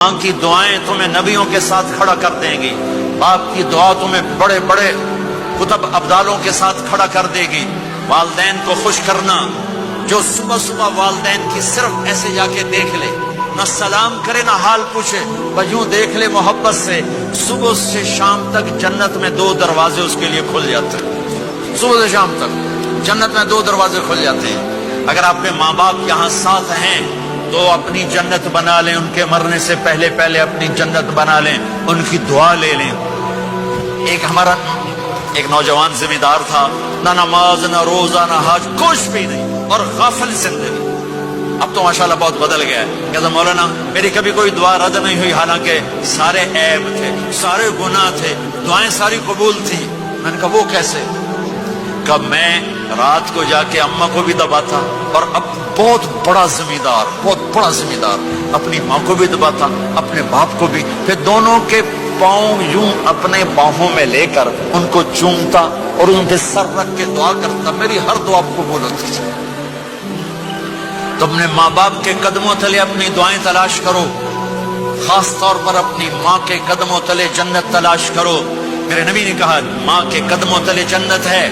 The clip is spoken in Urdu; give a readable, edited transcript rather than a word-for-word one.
ماں کی دعائیں تمہیں نبیوں کے ساتھ کھڑا کر دیں گی، باپ کی دعا تمہیں بڑے بڑے کتب ابدالوں کے ساتھ کھڑا کر دے گی۔ والدین کو خوش کرنا، جو صبح صبح والدین کی صرف ایسے جا کے دیکھ لے، نہ سلام کرے نہ حال پوچھے، بس یوں دیکھ لے محبت سے، صبح سے شام تک جنت میں 2 دروازے اس کے لیے کھل جاتے ہیں۔ صبح سے شام تک جنت میں 2 دروازے کھل جاتے ہیں۔ اگر آپ کے ماں باپ یہاں ساتھ ہیں تو اپنی جنت بنا لیں، ان کے مرنے سے پہلے اپنی جنت بنا لیں، ان کی دعا لے لیں۔ ہمارا ایک نوجوان ذمہ دار تھا، نہ نماز نہ روزہ نہ حج، کچھ بھی نہیں، اور غافل زندگی۔ اب تو ماشاءاللہ بہت بدل گیا ہے۔ کہتا مولانا میری کبھی کوئی دعا رد نہیں ہوئی، حالانکہ سارے عیب تھے، سارے گناہ تھے، دعائیں ساری قبول تھی۔ میں نے کہا وہ کیسے؟ کہ میں رات کو جا کے اماں کو بھی دباتا، اور اب بہت بڑا ذمہ دار اپنی ماں کو بھی دباتا، اپنے باپ کو بھی، پھر دونوں کے پاؤں یوں اپنے باہوں میں لے کر ان کو چومتا اور ان کے سر رکھ کے دعا کرتا، میری ہر دعا قبول ہوتی تھی۔ تم نے ماں باپ کے قدموں تلے اپنی دعائیں تلاش کرو، خاص طور پر اپنی ماں کے قدموں تلے جنت تلاش کرو۔ میرے نبی نے کہا ماں کے قدموں تلے جنت ہے۔